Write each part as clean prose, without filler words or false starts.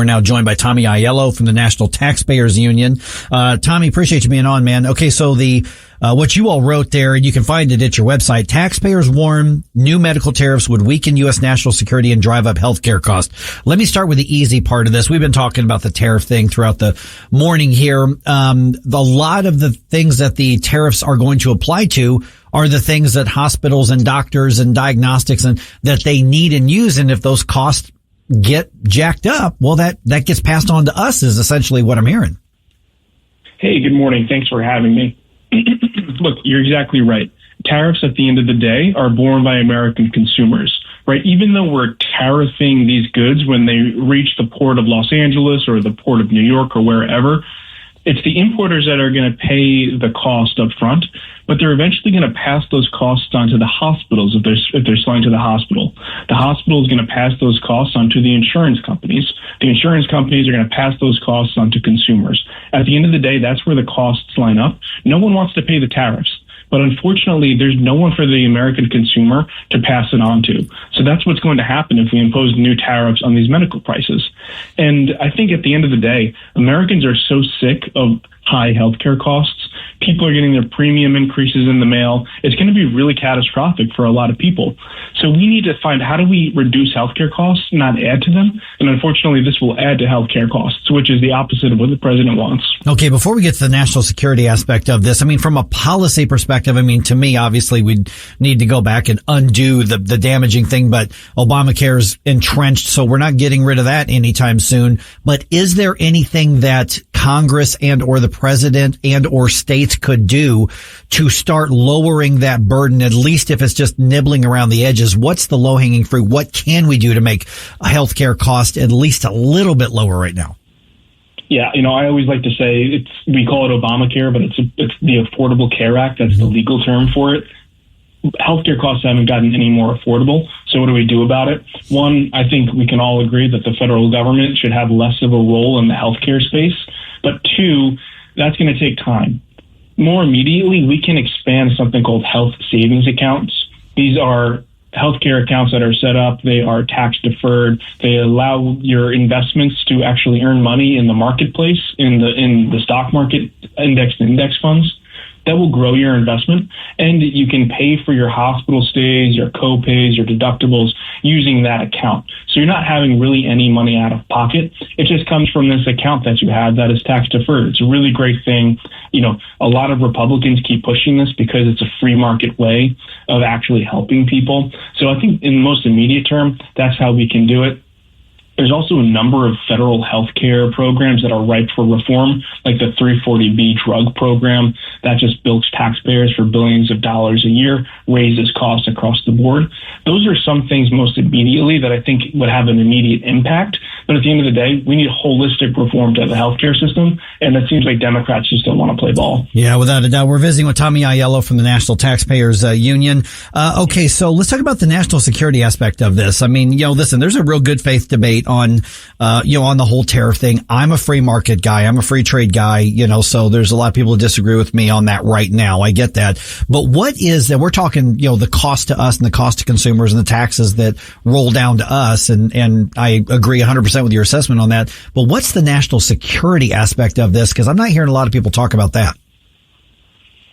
We're now joined by Tommy Aiello from the National Taxpayers Union. Tommy, appreciate you being on, man. Okay, so what you all wrote there, and you can find it at your website. Taxpayers warn new medical tariffs would weaken U.S. national security and drive up healthcare costs. Let me start with the easy part of this. We've been talking about the tariff thing throughout the morning here. A lot of the things that the tariffs are going to apply to are the things that hospitals and doctors and diagnostics and that they need and use. And if those costs get jacked up, well, that gets passed on to us is essentially what I'm hearing. Hey, good morning. Thanks for having me. Look, you're exactly right. Tariffs at the end of the day are borne by American consumers, right? Even though we're tariffing these goods when they reach the port of Los Angeles or the port of New York or wherever, it's the importers that are going to pay the cost up front, but they're eventually going to pass those costs on to the hospitals if they're selling to the hospital. The hospital is going to pass those costs on to the insurance companies. The insurance companies are going to pass those costs on to consumers. At the end of the day, that's where the costs line up. No one wants to pay the tariffs. But unfortunately, there's no one for the American consumer to pass it on to. So that's what's going to happen if we impose new tariffs on these medical prices. And I think at the end of the day, Americans are so sick of high healthcare costs. People are getting their premium increases in the mail. It's going to be really catastrophic for a lot of people. So we need to find, how do we reduce healthcare costs, not add to them? And unfortunately, this will add to healthcare costs, which is the opposite of what the president wants. Okay, before we get to the national security aspect of this, I mean, from a policy perspective, I mean, to me, obviously, we need to go back and undo the damaging thing, but Obamacare's entrenched, so we're not getting rid of that anytime soon. But is there anything that Congress and or the president and or states could do to start lowering that burden, at least if it's just nibbling around the edges? What's the low-hanging fruit? What can we do to make healthcare cost at least a little bit lower right now? Yeah, I always like to say we call it Obamacare, but it's the Affordable Care Act. That's the legal term for it. Healthcare costs haven't gotten any more affordable. So what do we do about it? One, I think we can all agree that the federal government should have less of a role in the healthcare space. But two, that's going to take time. More immediately, we can expand something called health savings accounts. These are healthcare accounts that are set up. They are tax deferred. They allow your investments to actually earn money in the marketplace, in the stock market, index funds. That will grow your investment, and you can pay for your hospital stays, your co-pays, your deductibles using that account. So you're not having really any money out of pocket. It just comes from this account that you have that is tax deferred. It's a really great thing. A lot of Republicans keep pushing this because it's a free market way of actually helping people. So I think in the most immediate term, that's how we can do it. There's also a number of federal health care programs that are ripe for reform, like the 340B drug program that just bilks taxpayers for billions of dollars a year, raises costs across the board. Those are some things most immediately that I think would have an immediate impact. But at the end of the day, we need holistic reform to the healthcare system, and it seems like Democrats just don't want to play ball. Yeah, without a doubt. We're visiting with Tommy Aiello from the National Taxpayers Union. Okay, so let's talk about the national security aspect of this. I mean, listen, there's a real good faith debate on the whole tariff thing. I'm a free market guy. I'm a free trade guy, so there's a lot of people who disagree with me on that right now. I get that. But what is that? We're talking, the cost to us and the cost to consumers and the taxes that roll down to us. And I agree 100% with your assessment on that. But what's the national security aspect of this? Because I'm not hearing a lot of people talk about that.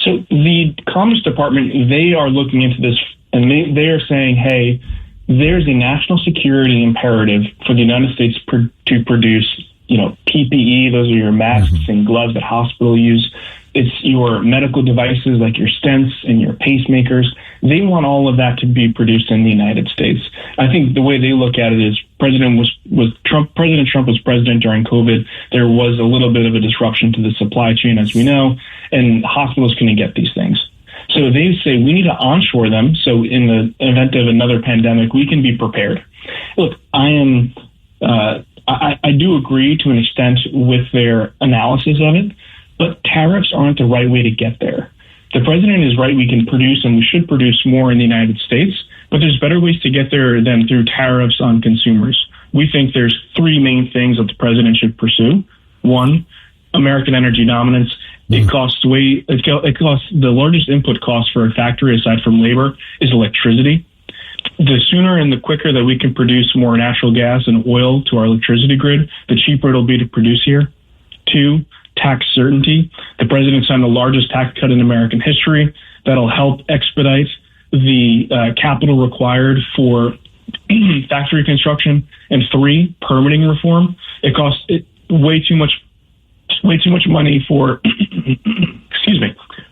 So the Commerce Department, they are looking into this, and they are saying, hey, there's a national security imperative for the United States to produce, PPE. Those are your masks and gloves that hospitals use. It's your medical devices like your stents and your pacemakers. They want all of that to be produced in the United States. I think the way they look at it is President Trump was president during COVID. There was a little bit of a disruption to the supply chain, as we know, and hospitals couldn't get these things. So they say we need to onshore them so in the event of another pandemic, we can be prepared. Look, I do agree to an extent with their analysis of it, but tariffs aren't the right way to get there. The president is right. We can produce and we should produce more in the United States, but there's better ways to get there than through tariffs on consumers. We think there's three main things that the president should pursue. One, American energy dominance. It costs the largest input cost for a factory aside from labor is electricity. The sooner and the quicker that we can produce more natural gas and oil to our electricity grid, the cheaper it'll be to produce here. 2, tax certainty. The president signed the largest tax cut in American history. That'll help expedite the capital required for factory construction. And 3, permitting reform. It costs way too much money for,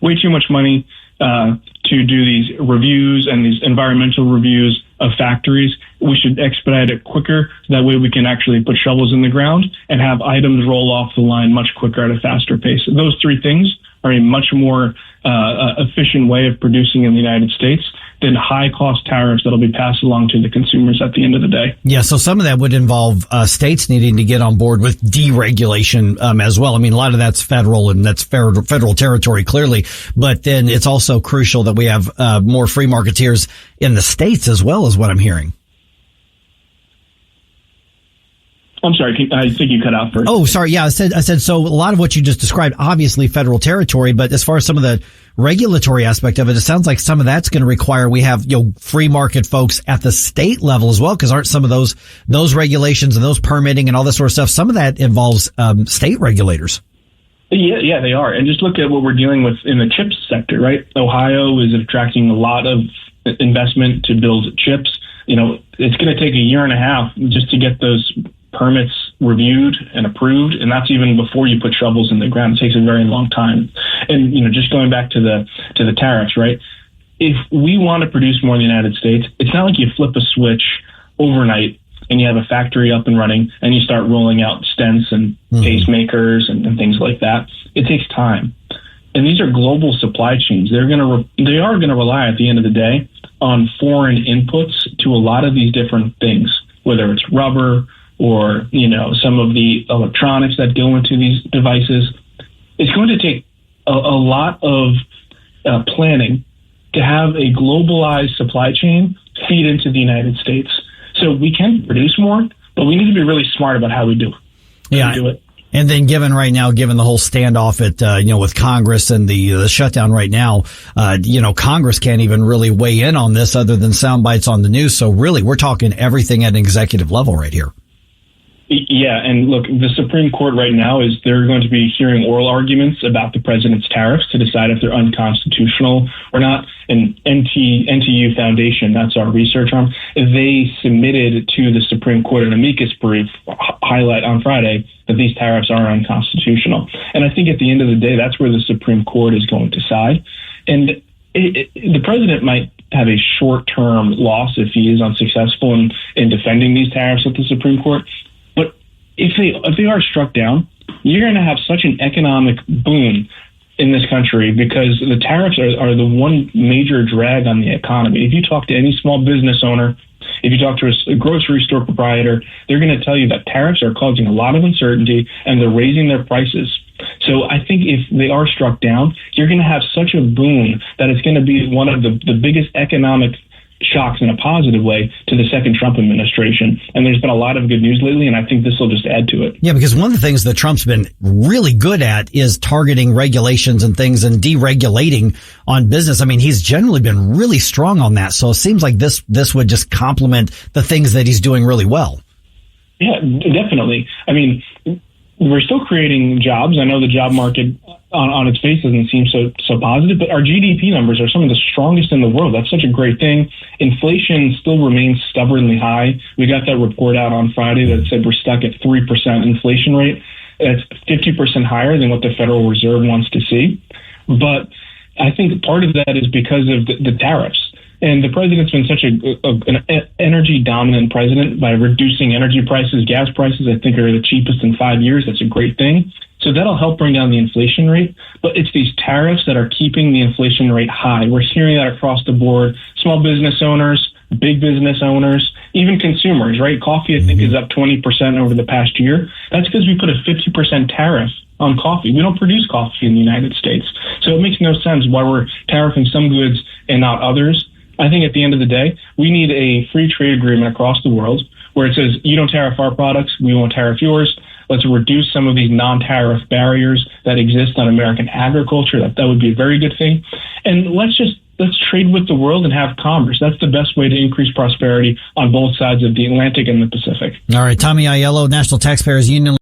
way too much money to do these reviews and these environmental reviews of factories. We should expedite it quicker. That way we can actually put shovels in the ground and have items roll off the line much quicker at a faster pace. Those 3 things are a much more efficient way of producing in the United States than high-cost tariffs that'll be passed along to the consumers at the end of the day. Yeah, so some of that would involve states needing to get on board with deregulation as well. I mean, a lot of that's federal, and that's federal territory, clearly. But then it's also crucial that we have more free marketeers in the states as well, is what I'm hearing. I'm sorry, I think you cut out first. Oh, sorry. Yeah, I said, so a lot of what you just described, obviously federal territory, but as far as some of the regulatory aspect of it, it sounds like some of that's going to require we have, free market folks at the state level as well, because aren't some of those regulations and those permitting and all this sort of stuff, some of that involves state regulators. Yeah, they are. And just look at what we're dealing with in the chips sector, right? Ohio is attracting a lot of investment to build chips. It's going to take a year and a half just to get those permits reviewed and approved, and that's even before you put shovels in the ground. It takes a very long time. And just going back to the tariffs, right? If we want to produce more in the United States, it's not like you flip a switch overnight and you have a factory up and running and you start rolling out stents and pacemakers and things like that. It takes time, and these are global supply chains. They are going to rely at the end of the day on foreign inputs to a lot of these different things, whether it's rubber or, some of the electronics that go into these devices. It's going to take a lot of planning to have a globalized supply chain feed into the United States. So we can produce more, but we need to be really smart about how we do it. And then given the whole standoff at, with Congress and the shutdown right now, Congress can't even really weigh in on this other than sound bites on the news. So really, we're talking everything at an executive level right here. Yeah, and look, the Supreme Court right now they're going to be hearing oral arguments about the president's tariffs to decide if they're unconstitutional or not. And NTU Foundation, that's our research arm, they submitted to the Supreme Court an amicus brief highlight on Friday that these tariffs are unconstitutional. And I think at the end of the day, that's where the Supreme Court is going to side. And the president might have a short-term loss if he is unsuccessful in defending these tariffs at the Supreme Court. If they are struck down, you're going to have such an economic boom in this country because the tariffs are the one major drag on the economy. If you talk to any small business owner, if you talk to a grocery store proprietor, they're going to tell you that tariffs are causing a lot of uncertainty and they're raising their prices. So I think if they are struck down, you're going to have such a boom that it's going to be one of the biggest economic shocks in a positive way to the second Trump administration. And there's been a lot of good news lately, and I think this will just add to it. Yeah, because one of the things that Trump's been really good at is targeting regulations and things and deregulating on business. I mean, he's generally been really strong on that. So it seems like this would just complement the things that he's doing really well. Yeah, definitely. I mean, we're still creating jobs. I know the job market on its face doesn't seem so positive, but our GDP numbers are some of the strongest in the world. That's such a great thing. Inflation still remains stubbornly high. We got that report out on Friday that said we're stuck at 3% inflation rate. That's 50% higher than what the Federal Reserve wants to see. But I think part of that is because of the tariffs. And the president's been such an energy-dominant president by reducing energy prices. Gas prices, I think, are the cheapest in 5 years. That's a great thing. So that'll help bring down the inflation rate. But it's these tariffs that are keeping the inflation rate high. We're hearing that across the board. Small business owners, big business owners, even consumers, right? Coffee, I think, is up 20% over the past year. That's because we put a 50% tariff on coffee. We don't produce coffee in the United States. So it makes no sense why we're tariffing some goods and not others. I think at the end of the day, we need a free trade agreement across the world where it says, you don't tariff our products, we won't tariff yours. Let's reduce some of these non-tariff barriers that exist on American agriculture. That would be a very good thing. And let's trade with the world and have commerce. That's the best way to increase prosperity on both sides of the Atlantic and the Pacific. All right. Tommy Aiello, National Taxpayers Union.